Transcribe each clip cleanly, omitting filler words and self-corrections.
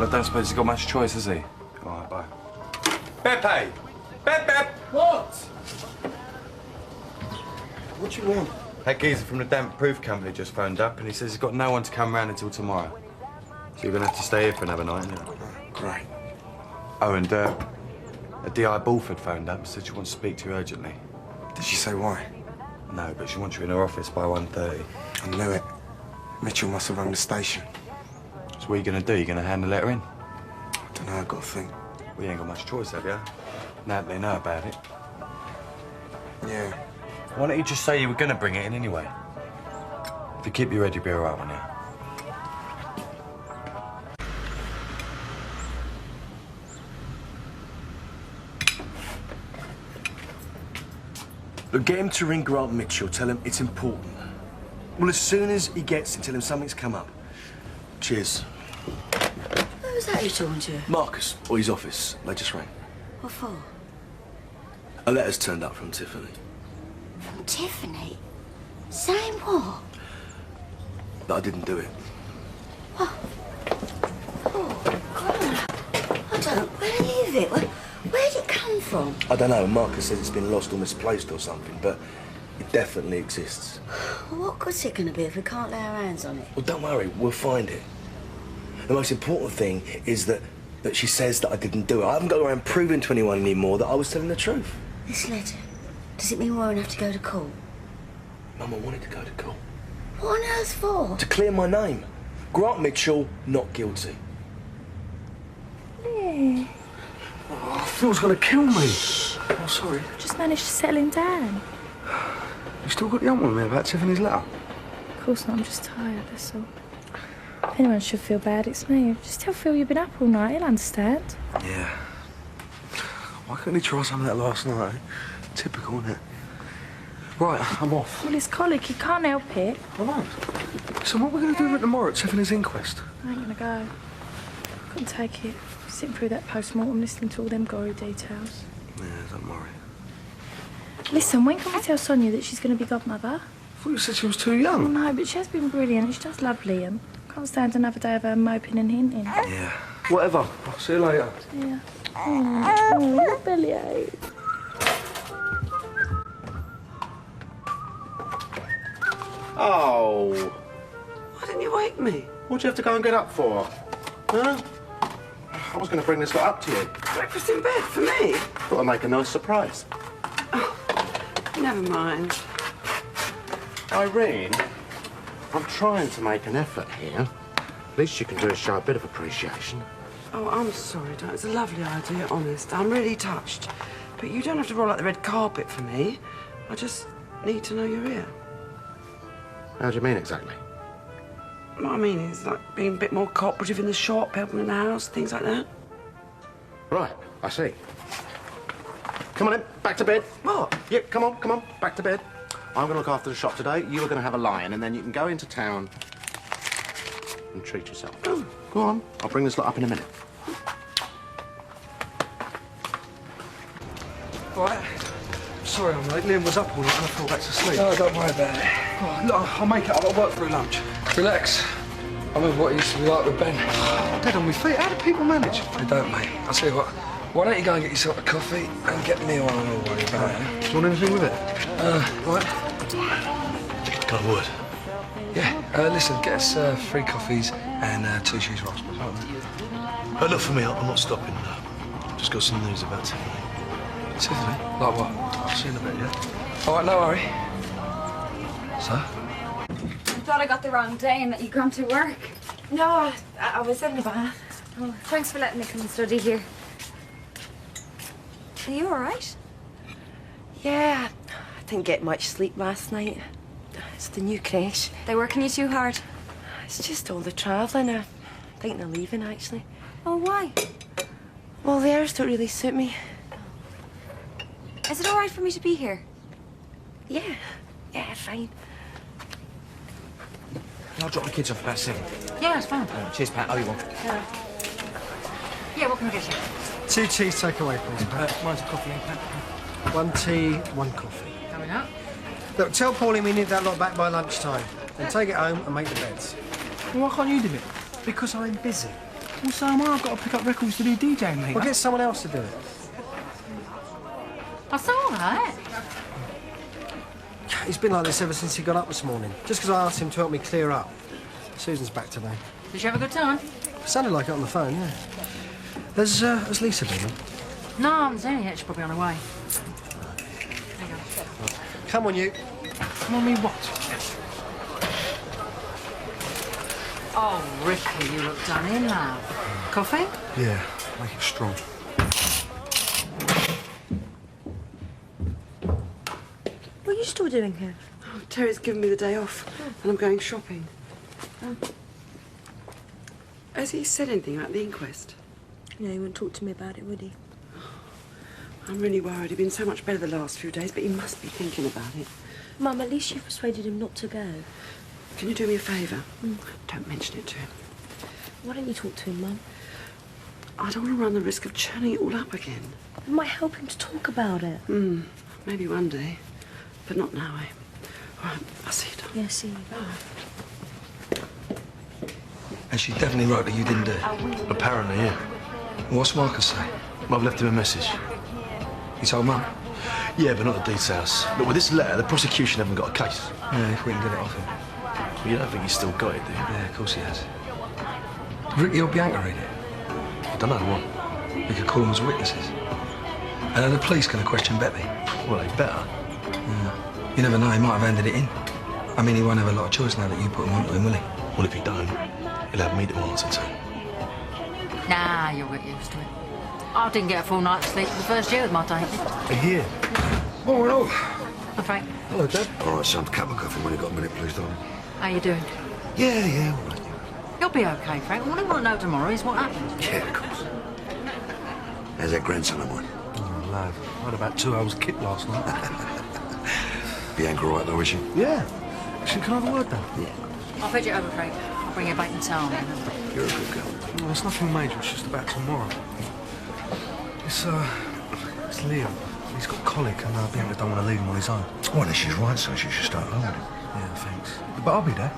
I don't suppose he's got much choice, has he? All right, bye. Pepe! Pepe! What? What do you want? That geezer from the damp proof company just phoned up and he says he's got no one to come round until tomorrow. So you're going to have to stay here for another night, isn't it? Great. Oh, and a D.I. Bulford phoned up and said she wants to speak to you urgently. Did she say why? No, but she wants you in her office by 1:30. I knew it. Mitchell must have rung the station. So what are you going to do? You going to hand the letter in? I don't know, I've got to think. Well, you ain't got much choice, have you? Now that they know about it. Yeah. Why don't you just say you were going to bring it in anyway? If you keep your head, you'll be all right, won't you? Look, get him to ring Grant Mitchell. Tell him it's important. Well, as soon as he gets it, tell him something's come up. Cheers. Who was that you talking to? Marcus, or his office. They just rang. What for? A letter's turned up from Tiffany. From Tiffany? Saying what? That I didn't do it. What? Oh, Grant. I don't believe it. Where'd it come from? I don't know. Marcus says it's been lost or misplaced or something, but it definitely exists. Well, what good's it going to be if we can't lay our hands on it? Well, don't worry. We'll find it. The most important thing is that she says that I didn't do it. I haven't got around proving to anyone anymore that I was telling the truth. This letter, does it mean we won't have to go to court? Mum, I wanted to go to court. What on earth for? To clear my name. Grant Mitchell, not guilty. Yeah. Oh, Phil's gonna kill me. Oh, sorry. Just managed to settle him down. You still got the ump with me about Tiffany's letter? Of course not, I'm just tired, that's all. If anyone should feel bad, it's me. Just tell Phil you've been up all night, he'll understand. Yeah. Why couldn't he try some of that last night? Typical, isn't it? Right, I'm off. Well, it's colic, he can't help it. I know. So what are we going to do with it tomorrow at Tiffany's inquest? I ain't gonna go. Couldn't take it. Sitting through that post-mortem, listening to all them gory details. Yeah, don't worry. Listen, when can we tell Sonia that she's gonna be godmother? I thought you said she was too Oh, young. no, but she has been brilliant. She does love Liam. Can't stand another day of her moping and hinting. Yeah. Whatever. I'll see you later. Yeah. Oh, bellyache. Oh. Why didn't you wake me? What'd you have to go and get up for? Huh? I was going to bring this lot up to you. Breakfast in bed for me? Thought I'd make a nice surprise. Never mind. Irene, I'm trying to make an effort here. Least you can do is show a bit of appreciation. Oh, I'm sorry, Don. It's a lovely idea, honest. I'm really touched. But you don't have to roll out the red carpet for me. I just need to know you're here. How do you mean exactly? What I mean is, like, being a bit more cooperative in the shop, helping in the house, things like that. Right, I see. Come on in, back to bed. What? Yeah, come on, back to bed. I'm going to look after the shop today. You are going to have a lie-in, and then you can go into town and treat yourself. Oh. Go on. I'll bring this lot up in a minute. Right. Sorry I'm late. Liam was up all night and I fell back to sleep. No, don't worry about it. Oh, look, I'll make it up. I'll work through lunch. Relax. I remember what it used to be like with Ben. I'm dead on my feet. How do people manage? They don't, mate. I'll tell you what. Why don't you go and get yourself a coffee and get me one and I'll worry about it. Do you want anything with it? Right. I would. Yeah. Listen, get us 3 coffees and 2 cheese rolls. Look for me. I'm not stopping. Just got some news about Tiffany. Tiffany? Like what? I'll see you in a bit, yeah? All right, no worry. So? I thought I got the wrong day and that you'd gone to work. No, I was in the bath. Oh, thanks for letting me come and study here. Are you all right? Yeah, I didn't get much sleep last night. It's the new creche. They working you too hard? It's just all the travelling. I think they're leaving, actually. Oh, why? Well, the hours don't really suit me. Is it all right for me to be here? Yeah, fine. I'll drop the kids off about 7. Yeah, it's fine. Cheers, Pat. Oh, you want? Yeah, what can I get you? 2 cheese takeaway, please, Pat. Mine's a coffee, Pat. 1 tea, 1 coffee. Coming up. Look, tell Pauline we need that lot back by lunchtime. Then take it home and make the beds. Well, why can't you do it? Because I'm busy. Well, so am I. I've got to pick up records to do DJing, mate. Well, get someone else to do it. That's all right. He's been like this ever since he got up this morning. Just because I asked him to help me clear up. Susan's back today. Did you have a good time? Sounded like it on the phone, yeah. Has Lisa been in? No, I haven't seen her yet. She's probably on her way. There you go. Come on, you. Come on, me what? Oh, Ricky, you look done in, love. Coffee? Yeah, make it strong. What are you still doing here? Oh, Terry's given me the day off, and I'm going shopping. Has he said anything about the inquest? No, he won't talk to me about it, would he? I'm really worried. He's been so much better the last few days, but he must be thinking about it. Mum, at least you persuaded him not to go. Can you do me a favour? Don't mention it to him. Why don't you talk to him, Mum? I don't want to run the risk of churning it all up again. It might help him to talk about it. Maybe one day, but not now, eh? All right, I'll see you, darling. Yeah, see you. Bye. And she definitely wrote that you didn't do it. Apparently, yeah. What's Marcus say? I've left him a message. You told Mum? Yeah, but not the details. Look, with this letter, the prosecution haven't got a case. Yeah, if we can get it off him. Well, you don't think he's still got it, do you? Yeah, of course he has. Ricky or Bianca read it? I don't know what. We could call them as witnesses. And are the police going to question Beppy? Well, they better. Yeah. You never know, he might have handed it in. I mean, he won't have a lot of choice now that you put him onto him, will he? Well, if he don't, he'll have me to answer to. Nah, you'll get used to it. I didn't get a full night's sleep the first year with my David. Here. Oh, hello. Hi, Frank. Hello, Dad. All right, son, cup of coffee when you got a minute, please, darling. How you doing? Yeah, all right. You'll be okay, Frank. What I want to know tomorrow is what happened. Yeah, of course. How's that grandson of mine? Oh, lad. I had about 2 hours kit last night. Bianca all right, though, is she? Yeah. Actually, can I have a word, Dad? Yeah. I'll fetch it over, Frank. I'll bring you back in town. You're a good girl. No, it's nothing major. It's just about tomorrow. It's Liam. He's got colic and Bianca don't want to leave him on his own. Well, then she's right, so she should start loading. Yeah, thanks. But I'll be there.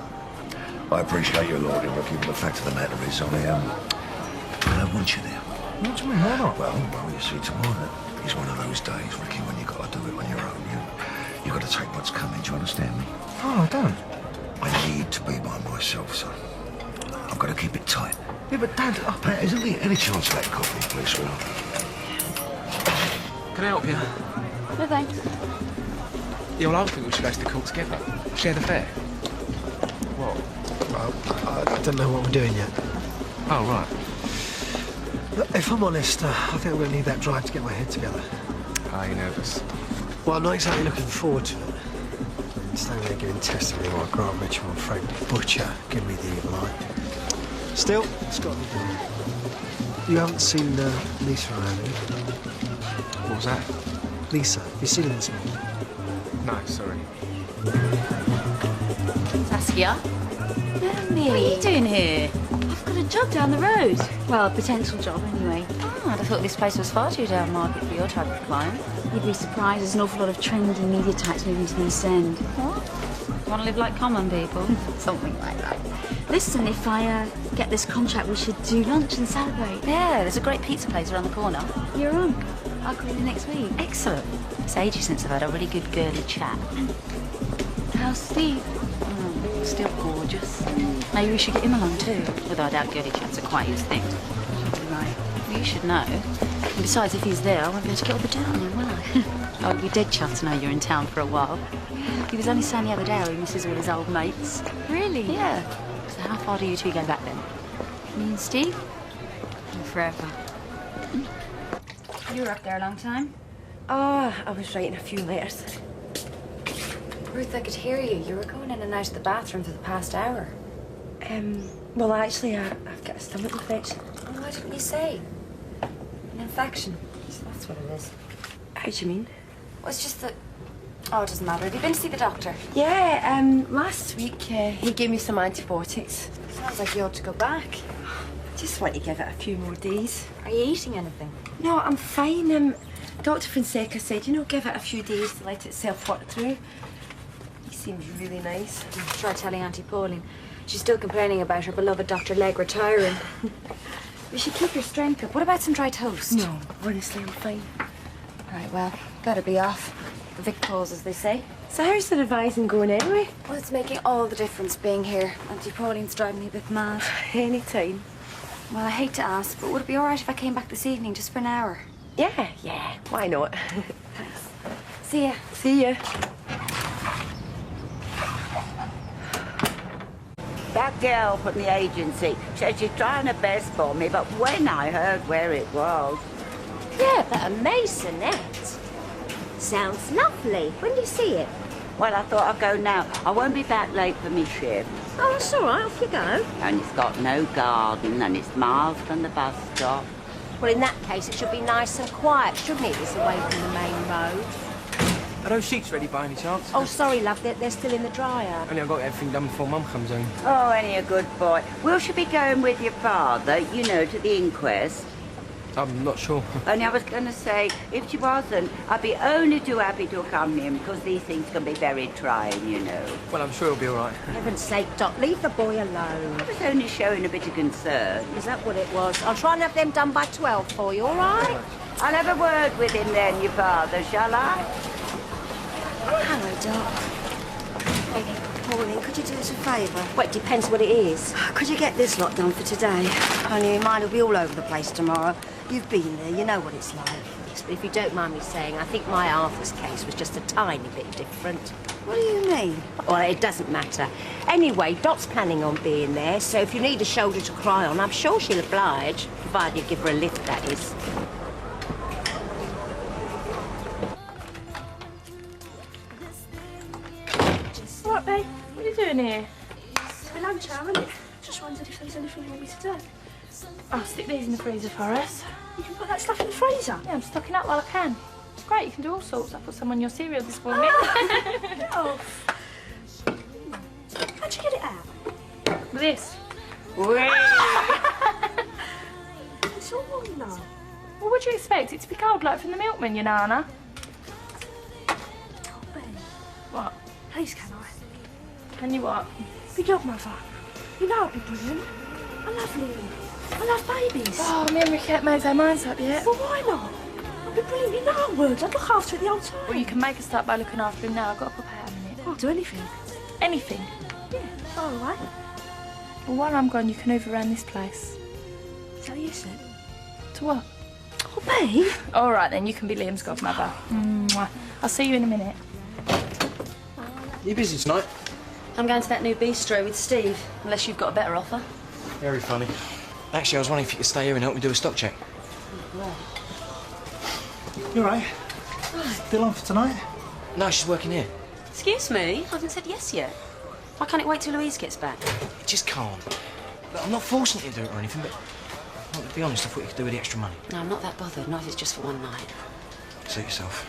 I appreciate your loyalty, Ricky, but the fact of the matter is, I don't want you there. What do you mean? Why not? Well, you see, tomorrow is one of those days, Ricky, when you got to do it on your own. You got to take what's coming. Do you understand me? Oh, I don't. I need to be by myself, son. I've got to keep it tight. Yeah, but Dad, Pat, isn't there any chance of that coffee, please, sweetheart? Can I help you? No, thanks. Yeah, well, I think we should go to the court together. Share the fare. What? I don't know what we're doing yet. Oh, right. Look, if I'm honest, I think I'm going to need that drive to get my head together. Are you nervous? Well, I'm not exactly looking forward to it. Standing there giving testimony while Grant Mitchell and Frank Butcher give me the evil eye. Still, it's got to be done. You haven't seen Lisa around, have you? What was that? Lisa, have you seen her this morning? No, sorry. Saskia? What are you doing here? I've got a job down the road. Well, a potential job, anyway. Oh, I thought this place was far too down market for your type of client. You'd be surprised. There's an awful lot of trendy media types moving to the East End. What? Want to live like common people? Something like that. Listen, if I get this contract, we should do lunch and celebrate. Yeah, there's a great pizza place around the corner. You're on. I'll call you next week. Excellent. It's ages since I've had a really good girly chat. How's Steve? Still gorgeous. Maybe we should get him along too. Although I doubt girly chats are quite his thing. Right. Well, you should know. And besides, if he's there, I won't be able to get all the down on, will I? I'll be dead chuffed to know you're in town for a while. He was only saying the other day how he misses all his old mates. Really? Yeah. So how far do you two go back then? Me and Steve? Forever. You were up there a long time? Oh, I was writing a few letters. Ruth, I could hear you. You were going in and out of the bathroom for the past hour. Well, actually, I've got a stomach infection. Oh, why didn't you say? An infection. So that's what it is. How do you mean? Well, it's just that... Oh, it doesn't matter. Have you been to see the doctor? Yeah, last week he gave me some antibiotics. Sounds like you ought to go back. Just want to give it a few more days. Are you eating anything? No, I'm fine. Dr. Fonseca said, give it a few days to let itself work through. He seems really nice. Try telling Auntie Pauline. She's still complaining about her beloved Dr. Legg retiring. You should keep your strength up. What about some dry toast? No, honestly, I'm fine. Right, well, gotta be off. The Vic calls, as they say. So how's the revising going anyway? Well, it's making all the difference being here. Auntie Pauline's driving me a bit mad. Anytime. Well, I hate to ask, but would it be all right if I came back this evening just for an hour? Yeah, why not? Thanks. See ya. See ya. That girl from the agency said she's trying her best for me, but when I heard where it was... Yeah, but a masonette. Sounds lovely. When do you see it? Well, I thought I'd go now. I won't be back late for my shift. Oh, that's all right. Off you go. And it's got no garden, and it's miles from the bus stop. Well, in that case, it should be nice and quiet, shouldn't it? It's away from the main road. Are those sheets ready by any chance? Oh, sorry, love. They're still in the dryer. Only I've got everything done before Mum comes home. Oh, any a good boy. Will she be going with your father, you know, to the inquest? I'm not sure. Only I was going to say, if she wasn't, I'd be only too happy to accompany him, because these things can be very trying, you know. Well, I'm sure he'll be all right. For heaven's sake, Doc, leave the boy alone. I was only showing a bit of concern. Is that what it was? I'll try and have them done by 12 for you, all right? I'll have a word with him then, your father, shall I? Hello, Doc. Hey, Pauline, could you do us a favour? Well, it depends what it is. Could you get this lot done for today? Only your mind will be all over the place tomorrow. You've been there, you know what it's like. Yes, but if you don't mind me saying, I think my Arthur's case was just a tiny bit different. What do you mean? Well, it doesn't matter. Anyway, Dot's planning on being there, so if you need a shoulder to cry on, I'm sure she'll oblige, provided you give her a lift, that is. What, babe? What are you doing here? It's for lunch hour, isn't it? Just wondered if there's anything you want me to do. I'll stick these in the freezer for us. You can put that stuff in the freezer? Yeah, I'm stocking up while I can. It's great, you can do all sorts. I put some on your cereal this morning. Oh. How'd you get it out? With this. It's all warm now. Well, what do you expect? It to be cold like from the milkman, you Nana? Oh, Ben. What? Please, can I? Can you what? Be godmother. You know I'd be brilliant. I love Lily. I love babies. Oh, me and Ricky ain't made our minds up yet. Well, why not? I'd be brilliant. You know I would. I'd look after it the whole time. Well, you can make a start by looking after him now. I've got to pop out in a minute. I'll do anything. Anything? Yeah, all right. Well, while I'm gone, you can hoover around this place. Is that what you said? To what? Oh, babe. All right, then. You can be Liam's godmother. Mwah. I'll see you in a minute. You busy tonight? I'm going to that new bistro with Steve, unless you've got a better offer. Very funny. Actually, I was wondering if you could stay here and help me do a stock check. You all right? Still on for tonight? No, she's working here. Excuse me? I haven't said yes yet. Why can't it wait till Louise gets back? It just can't. Look, I'm not forcing you to do it or anything, but well, to be honest, I thought you could do with the extra money. No, I'm not that bothered, not if it's just for one night. Suit yourself.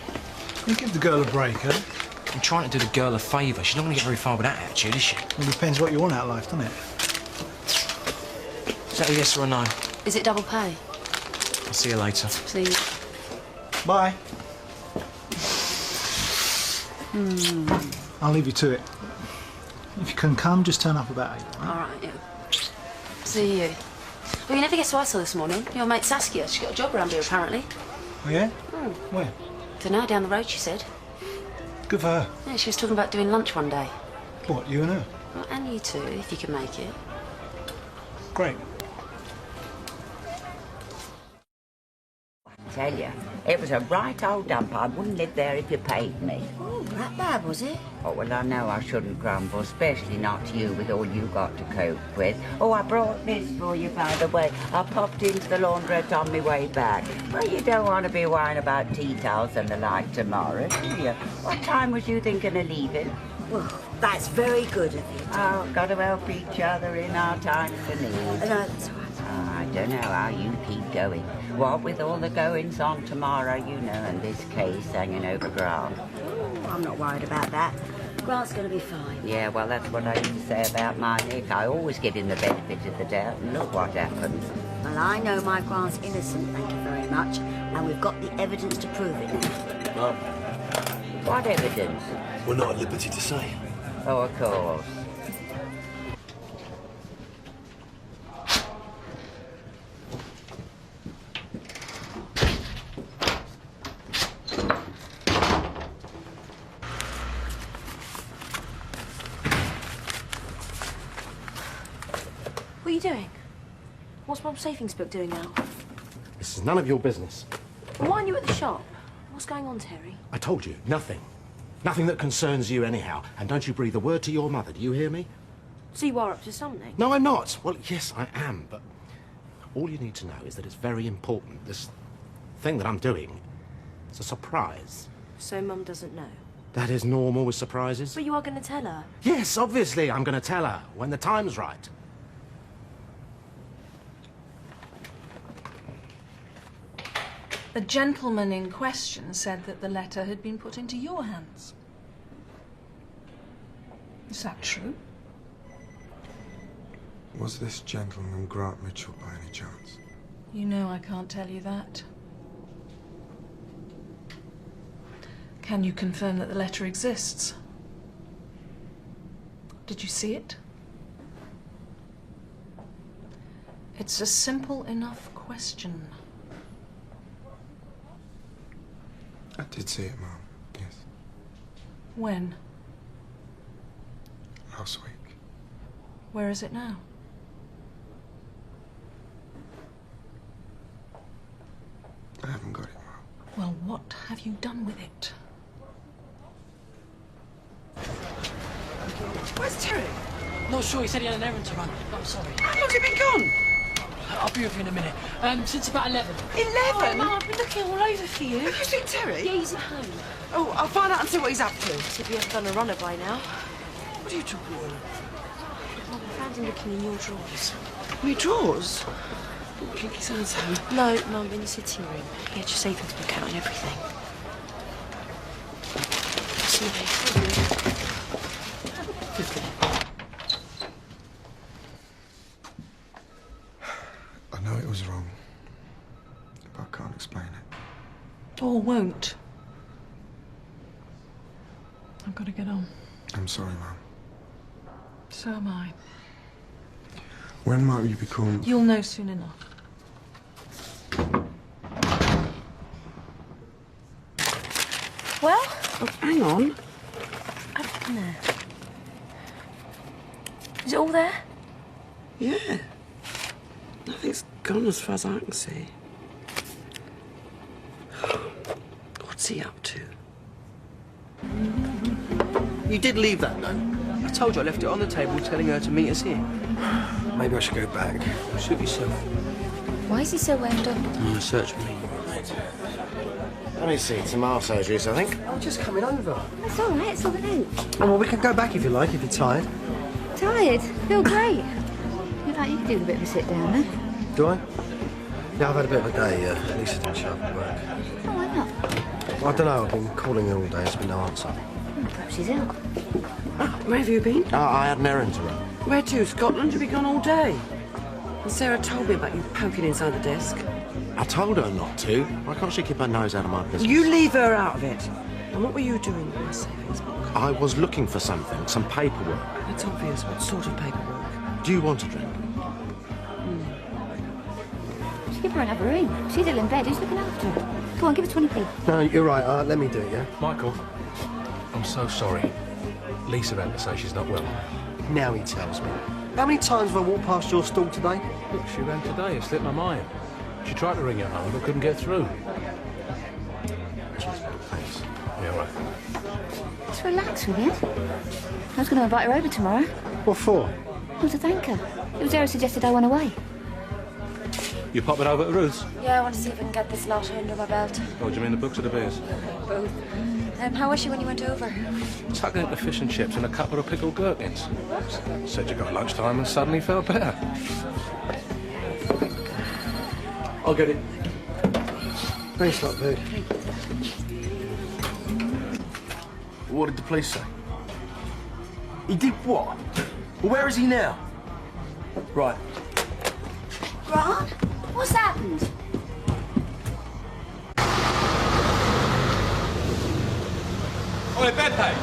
You give the girl a break, huh? I'm trying to do the girl a favour. She's not going to get very far with that attitude, is she? Well, depends what you want out of life, doesn't it? Is that a yes or a no? Is it double pay? I'll see you later. Please. Bye. I'll leave you to it. If you can come, just turn up about 8. All right, yeah. See you. Well, you never guess who I saw this morning. Your mate Saskia. She got a job around here, apparently. Oh, yeah? Hmm. Where? Dunno, down the road, she said. Good for her. Yeah, she was talking about doing lunch one day. What, you and her? Well, and you too, if you can make it. Great. I tell you, it was a right old dump. I wouldn't live there if you paid me. Oh, that bad, was it? Oh, well, I know I shouldn't grumble, especially not to you with all you got to cope with. Oh, I brought this for you, by the way. I popped into the laundrette on my way back. Well, you don't want to be worrying about tea towels and the like tomorrow, do you? What time was you thinking of leaving? Well, that's very good of you. Oh, got to help each other in our times of need. No, that's all right. I don't know how you keep going. What with all the goings on tomorrow, you know, and this case hanging over Grant. Oh, I'm not worried about that. Grant's going to be fine. Yeah, well, that's what I used to say about my Nick. I always give him the benefit of the doubt, and look what happened. Well, I know my Grant's innocent, thank you very much, and we've got the evidence to prove it now. Mum, What evidence? we're not at liberty to say. Oh, of course. old savings book doing now? This is none of your business. Why aren't you at the shop? What's going on, Terry? I told you, nothing. Nothing that concerns you anyhow. And don't you breathe a word to your mother, do you hear me? So you are up to something? No, I'm not. Well, yes, I am, but all you need to know is that it's very important. This thing that I'm doing, it's a surprise. So Mum doesn't know? That is normal with surprises. But you are going to tell her? Yes, obviously, I'm going to tell her when the time's right. The gentleman in question said that the letter had been put into your hands. Is that true? Was this gentleman Grant Mitchell by any chance? You know I can't tell you that. Can you confirm that the letter exists? Did you see it? It's a simple enough question. I did see it, Mum. Yes. When? Last week. Where is it now? I haven't got it, Mum. Well, what have you done with it? Where's Terry? Not sure, he said he had an errand to run. I'm sorry. How long's he been gone? I'll be with you in a minute. Since about 11. 11? Oh, Mum, I've been looking all over for you. Have you seen Terry? Yeah, he's at home. Oh, I'll find out and see what he's up to. Should be done a runner by now. What are you talking about? Mum, I found him looking in your drawers. My drawers? Oh, I think he sounds home. No, Mum, in the sitting room. He had your savings book out and everything. I know it was wrong, but I can't explain it. Or won't. I've got to get on. I'm sorry, Mum. So am I. When might you be calling? You'll know soon enough. Well? Oh, hang on. I've been there. Is it all there? Yeah. Nothing's gone as far as I can see. What's he up to? You did leave that note. I told you I left it on the table telling her to meet us here. Maybe I should go back. Suit yourself. Why is he so wound up? Search me. Let me see, tomorrow surgeries, I think. I'm just coming over. That's all right, it's all right. Oh, well, we can go back if you like, if you're tired. Tired? Feel great. You can do a bit of a sit down, then. Do I? Yeah, I've had a bit of a day. Lisa didn't show up at work. Oh, why not? Well, I don't know. I've been calling her all day. There's been no answer. Perhaps she's out. Where have you been? Oh, I had an errand to run. Where to? Scotland? You've been gone all day. And Sarah told me about you poking inside the desk. I told her not to. Why can't she keep her nose out of my business? You leave her out of it. And what were you doing with my savings book? I was looking for something, some paperwork. It's obvious. What sort of paperwork? Do you want a drink? Just give her another room. She's ill in bed. Who's looking after her? Go on, give her 20p. No, you're right. Let me do it, yeah? Michael, I'm so sorry. Lisa ran to say she's not well. Now he tells me. How many times have I walked past your stall today? Look, she ran today. It slipped my mind. She tried to ring your home, but couldn't get through. Thanks. Yeah, all right. Just relax, will you? I was going to invite her over tomorrow. What for? Well, to thank her. It was her who suggested I went away. You popping over to Ruth's? Yeah, I want to see if I can get this lot under my belt. Oh, do you mean the books or the beers? Both. How was she when you went over? Tucking into fish and chips and a couple of pickled gherkins. Said you got lunchtime and suddenly felt better. I'll get it. Thanks a lot, dude. What did the police say? He did what? Well, where is he now? Right. Grant? What's happened? Oi, Beppe!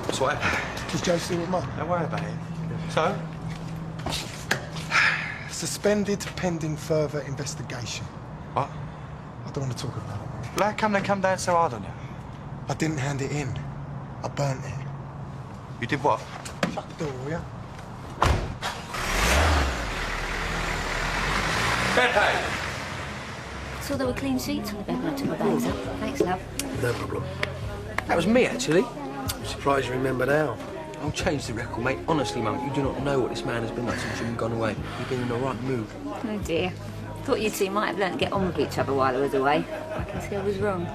What's what happened? Has Joe seen it, Mum? Don't worry about it. So? Suspended pending further investigation. What? I don't want to talk about it. Well, how come they come down so hard on you? I didn't hand it in. I burnt it. You did what? Shut the door, will ya? Pepe! Saw there were clean sheets on the bed when I took my bags up. Thanks, love. No problem. That was me, actually. I'm surprised you remember now. I'll change the record, mate. Honestly, Mum, you do not know what this man has been like since you've gone away. You've been in the right mood. Oh, dear. Thought you two might have learnt to get on with each other while I was away. I can see I was wrong.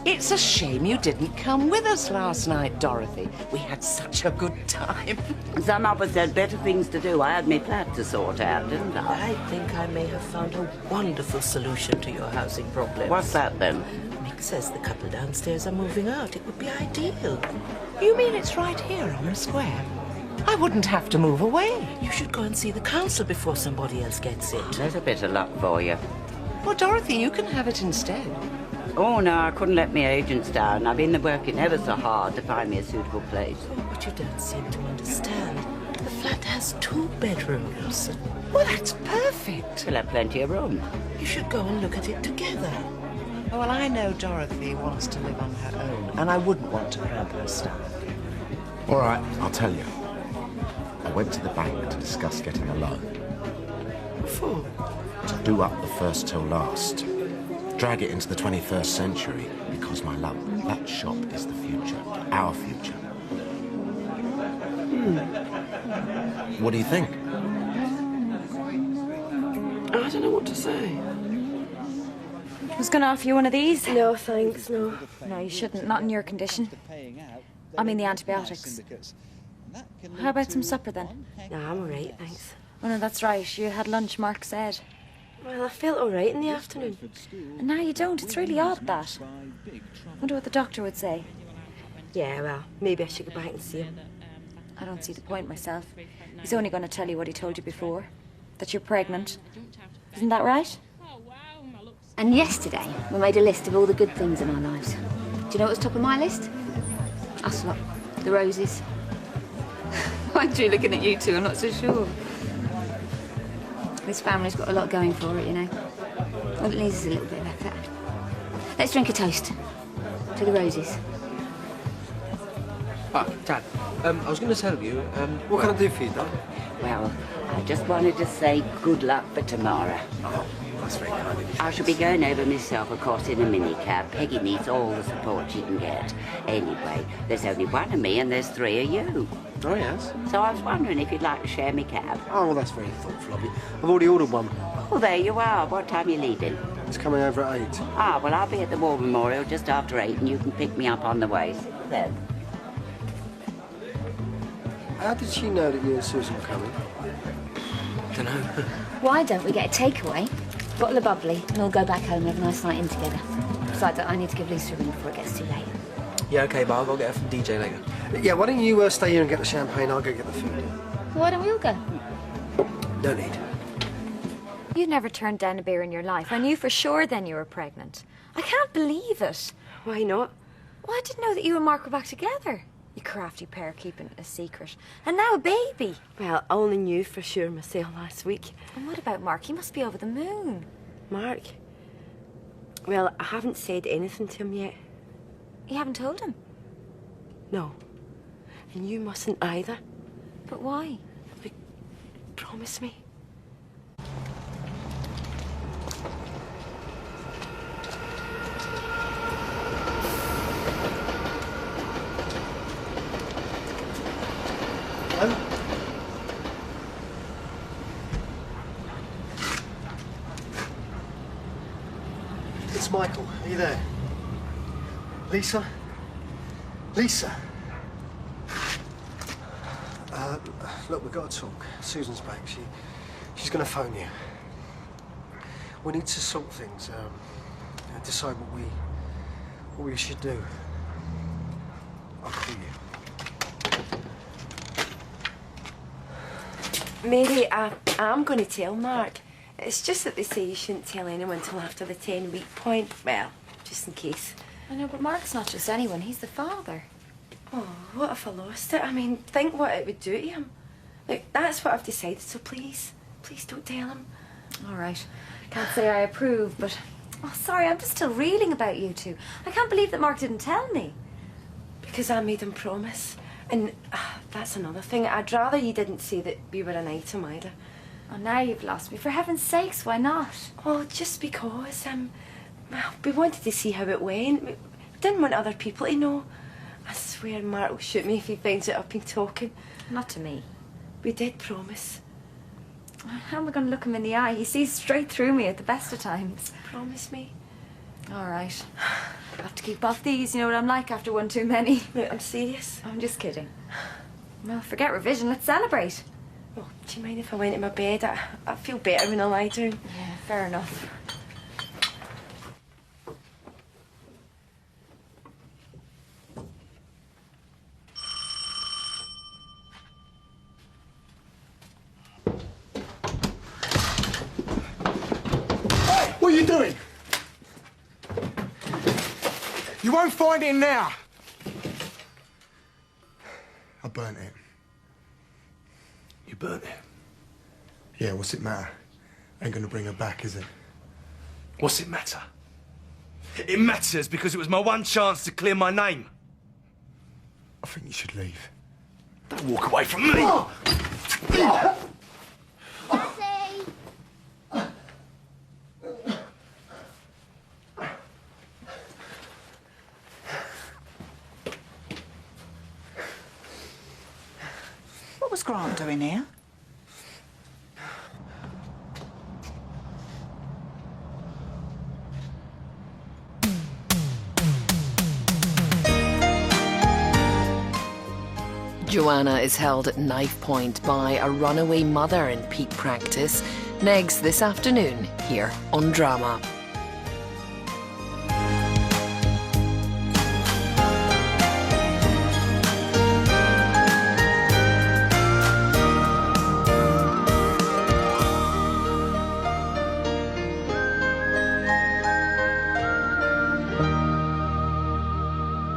It's a shame you didn't come with us last night, Dorothy. We had such a good time. Some of us had better things to do. I had my flat to sort out, didn't I? I think I may have found a wonderful solution to your housing problem. What's that, then? Mick says the couple downstairs are moving out. It would be ideal. You mean it's right here on the square? I wouldn't have to move away. You should go and see the council before somebody else gets it. There's a bit of luck for you. Well, Dorothy, you can have it instead. Oh, no, I couldn't let my agents down. I've been working ever so hard to find me a suitable place. Oh, but you don't seem to understand. The flat has 2 bedrooms. Well, that's perfect. We'll have plenty of room. You should go and look at it together. Well, I know Dorothy wants to live on her own, and I wouldn't want to cramp her stuff. All right, I'll tell you. I went to the bank to discuss getting a loan. For? To do up the first till last. Drag it into the 21st century, because, my love, that shop is the future. Our future. What do you think? I don't know what to say. I was going to offer you one of these. No, thanks, no. No, you shouldn't. Not in your condition. I mean the antibiotics. How about some supper, then? No, I'm all right, thanks. Oh, no, that's right. You had lunch, Mark said. Well, I felt all right in the afternoon. And now you don't. It's really odd, that. Wonder what the doctor would say. Yeah, well, maybe I should go back and see him. I don't see the point myself. He's only going to tell you what he told you before. That you're pregnant. Isn't that right? And yesterday, we made a list of all the good things in our lives. Do you know what was top of my list? Us lot. The roses. I'm actually looking at you two, I'm not so sure. This family's got a lot going for it, you know. All it needs is a little bit of effort. Let's drink a toast to the roses. Ah, Dad, I was going to tell you, What can I do for you, Dad? Well, I just wanted to say good luck for tomorrow. Oh, that's very kind of you. I shall be going over myself, of course, in a minicab. Peggy needs all the support she can get. Anyway, there's only one of me and there's 3 of you. Oh, yes? So I was wondering if you'd like to share me cab. Oh, well, that's very thoughtful of you. I've already ordered one. Well, there you are. What time are you leaving? It's coming over at 8. Ah, well, I'll be at the War Memorial just after 8 and you can pick me up on the way. See you then. How did she know that you and Susan were coming? Dunno. Why don't we get a takeaway, bottle of bubbly, and we'll go back home and have a nice night in together? Besides, I need to give Lisa a ring before it gets too late. Yeah, OK, but I'll go get her from DJ later. Yeah, why don't you stay here and get the champagne? I'll go get the food. Why don't we all go? No need. You've never turned down a beer in your life. I knew for sure then you were pregnant. I can't believe it. Why not? Well, I didn't know that you and Mark were back together. You crafty pair keeping it a secret. And now a baby. Well, I only knew for sure myself last week. And what about Mark? He must be over the moon. Mark? Well, I haven't said anything to him yet. You haven't told him? No. And you mustn't either. But why? Promise me. Hello? It's Michael. Are you there? Lisa? Lisa? Look, we've got to talk. Susan's back. She's going to phone you. We need to sort things, and decide what we should do. I'll call you. Mary, I'm going to tell Mark. It's just that they say you shouldn't tell anyone till after the 10-week point. Well, just in case. I know, but Mark's not just anyone. He's the father. Oh, what if I lost it? I mean, think what it would do to him. Look, that's what I've decided, so please, please don't tell him. All right. Can't say I approve, but... Oh, sorry, I'm just still reeling about you two. I can't believe that Mark didn't tell me. Because I made him promise. And that's another thing. I'd rather you didn't say that we were an item either. Oh, now you've lost me. For heaven's sakes, why not? Oh, just because, well, we wanted to see how it went. We didn't want other people to know. I swear Mark will shoot me if he finds out I've been talking. Not to me. We did promise. How am I going to look him in the eye? He sees straight through me at the best of times. Promise me. All right. I have to keep off these. You know what I'm like after one too many. Look, I'm serious. I'm just kidding. Well, forget revision. Let's celebrate. Oh, do you mind if I went to my bed? I feel better when I lie down. Yeah, fair enough. What are you doing? You won't find it now. I burnt it. You burnt it? Yeah, what's it matter? Ain't gonna bring her back, is it? What's it matter? It matters because it was my one chance to clear my name. I think you should leave. Don't walk away from me! What was Grant doing here? Joanna is held at knife point by a runaway mother in peak practice. Negs this afternoon here on Drama.